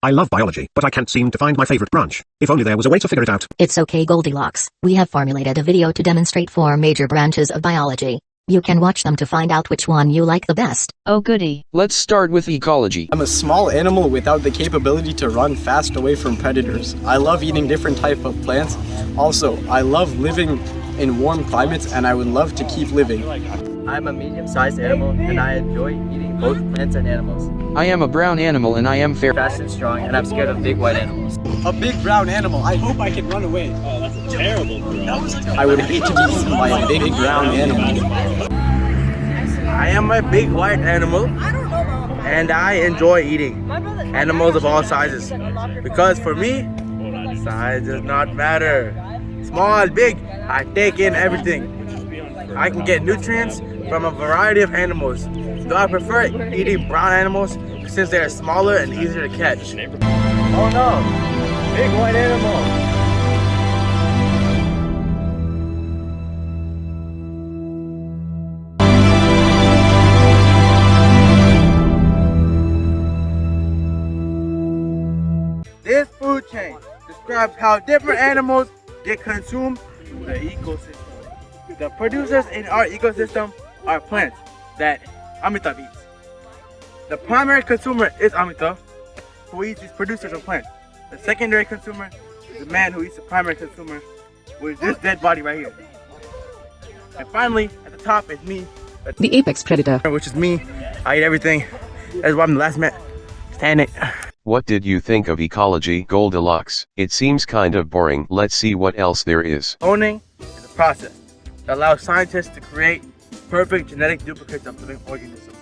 I love biology, but I can't seem to find my favorite branch. If only there was a way to figure it out. It's okay, Goldilocks. We have formulated a video to demonstrate 4 major branches of biology. You can watch them to find out which one you like the best. Oh goody. Let's start with ecology. I'm a small animal without the capability to run fast away from predators. I love eating different types of plants. Also, I love living in warm climates and I would love to keep living. I'm a medium-sized animal and I enjoy eating both plants and animals. I am a brown animal and I am Fast and strong, and I'm scared of big white animals. A big brown animal. I hope I can run away. Oh, that's terrible. I would hate to be eaten by a big brown animal. I am a big white animal and I enjoy eating animals of all sizes because for me, size does not matter. Small, big, I take in everything. I can get nutrients from a variety of animals. Though I prefer eating brown animals since they are smaller and easier to catch. Oh no! Big white animal! This food chain describes how different animals get consumed through the ecosystem. The producers in our ecosystem are plants that Amitabh eats. The primary consumer is Amitabh, who eats these producers of plants. The secondary consumer is the man who eats the primary consumer, with this dead body right here. And finally, at the top is me, the apex predator, which is me. I eat everything. That's why I'm the last man standing. What did you think of ecology, Goldilocks? It seems kind of boring. Let's see what else there is. Cloning is a process that allows scientists to create perfect genetic duplicates of living organisms.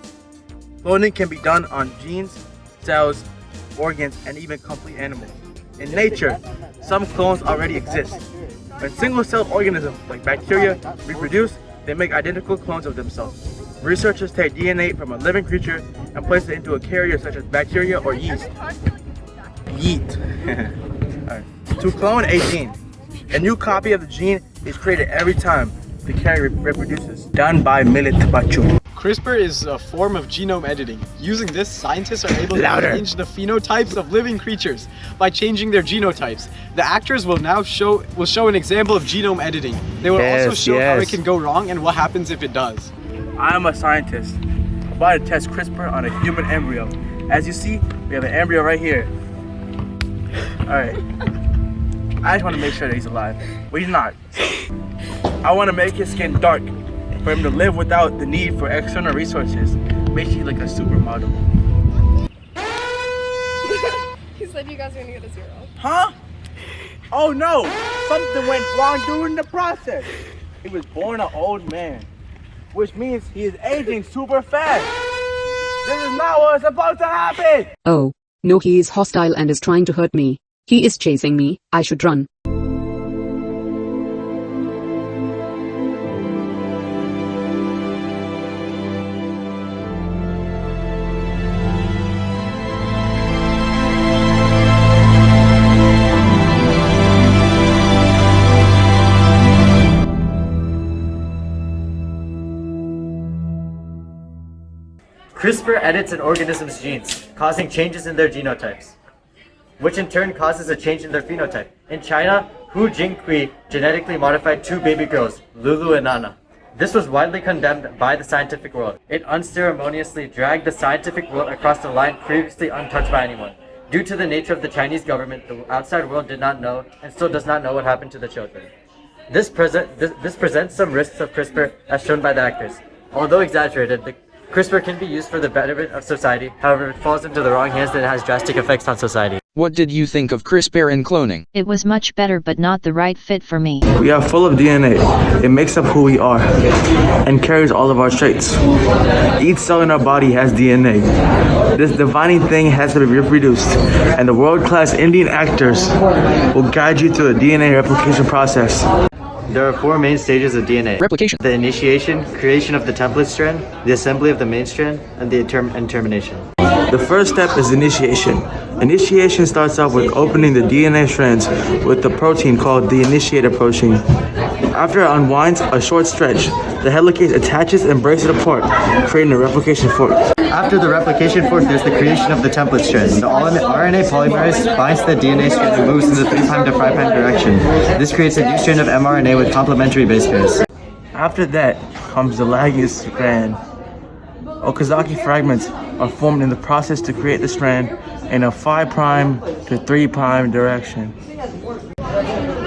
Cloning can be done on genes, cells, organs, and even complete animals. In nature, some clones already exist. When single-celled organisms like bacteria reproduce, they make identical clones of themselves. Researchers take DNA from a living creature and place it into a carrier such as bacteria or yeast. Right. To clone a gene, a new copy of the gene is created every time the carrier reproduces. Done by Millet Bachu. CRISPR is a form of genome editing. Using this, scientists are able to change the phenotypes of living creatures by changing their genotypes. The actors will now show an example of genome editing. They will also show how it can go wrong and what happens if it does. I am a scientist about to test CRISPR on a human embryo. As you see, we have an embryo right here. Alright. I just want to make sure that he's alive, but he's not. I want to make his skin dark for him to live without the need for external resources. Basically like a supermodel. He said you guys are gonna get a 0. Huh? Oh no! Something went wrong during the process. He was born an old man, which means he is aging super fast. This is not what's supposed to happen! Oh, no, he is hostile and is trying to hurt me. He is chasing me. I should run. CRISPR edits an organism's genes, causing changes in their genotypes, which in turn causes a change in their phenotype. In China, Hu Jingqi genetically modified 2 baby girls, Lulu and Nana. This was widely condemned by the scientific world. It unceremoniously dragged the scientific world across the line previously untouched by anyone. Due to the nature of the Chinese government, the outside world did not know and still does not know what happened to the children. This presents some risks of CRISPR as shown by the actors. Although exaggerated, the CRISPR can be used for the betterment of society. However, if it falls into the wrong hands, then it has drastic effects on society. What did you think of CRISPR and cloning? It was much better but not the right fit for me. We are full of DNA. It makes up who we are and carries all of our traits. Each cell in our body has DNA. This defining thing has to be reproduced, and the world-class Indian actors will guide you through the DNA replication process. There are 4 main stages of DNA. Replication. The initiation, creation of the template strand, the assembly of the main strand, and the termination. The first step is initiation. Initiation starts off with opening the DNA strands with the protein called the initiator protein. After it unwinds a short stretch, the helicase attaches and breaks it apart, creating a replication fork. After the replication fork, there's the creation of the template strand. The RNA polymerase binds to the DNA strand and moves in the 3' to 5' direction. This creates a new strand of mRNA with complementary base pairs. After that comes the lagging strand. Okazaki fragments are formed in the process to create the strand in a 5' to 3' direction.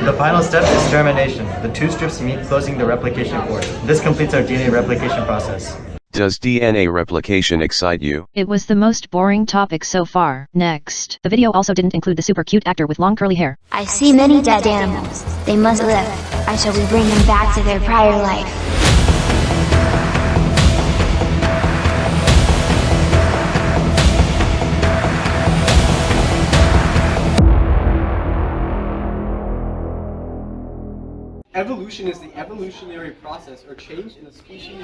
The final step is termination. The two strips meet, closing the replication fork. This completes our DNA replication process. Does DNA replication excite you? It was the most boring topic so far. Next. The video also didn't include the super cute actor with long curly hair. I see many dead animals. They must live. I shall be bringing them back to their prior life. Evolution is the evolutionary process or change in a species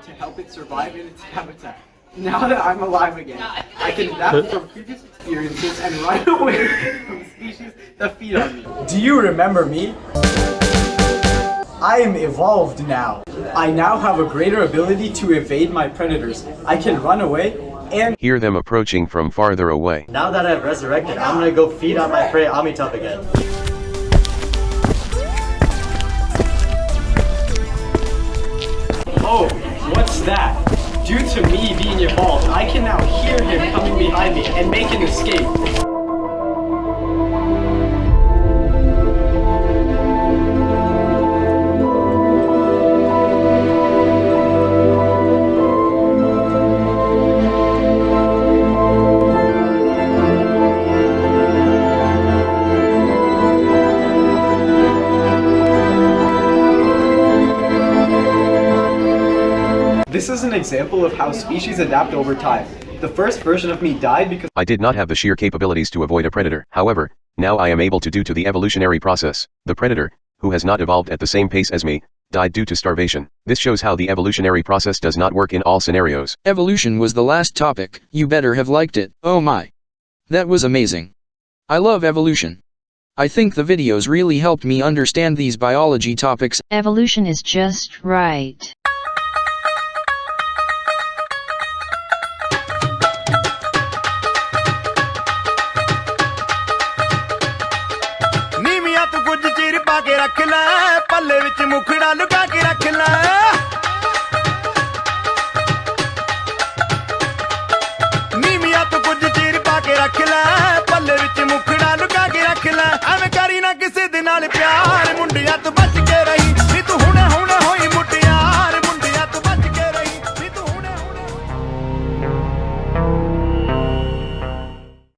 to help it survive in its habitat. Now that I'm alive again, I can adapt from previous experiences and run away from species that feed on me. Do you remember me? I am evolved now. I now have a greater ability to evade my predators. I can run away and Hear them approaching from farther away. Now that I've resurrected, I'm gonna go feed on my prey Amitabh again. oh, what's that? Due to me being evolved, I can now hear him coming behind me and make an escape. This is an example of how species adapt over time. The first version of me died because I did not have the sheer capabilities to avoid a predator. However, now I am able to due to the evolutionary process. The predator, who has not evolved at the same pace as me, died due to starvation. This shows how the evolutionary process does not work in all scenarios. Evolution was the last topic. You better have liked it. Oh my. That was amazing. I love evolution. I think the videos really helped me understand these biology topics. Evolution is just right. ਨੀਵੀਆਂ ਤੂੰ ਕੁਝ ਚਿਰ ਪਾ ਕੇ ਰੱਖ ਲੈ ਪੱਲੇ ਵਿੱਚ ਮੁਖੜਾ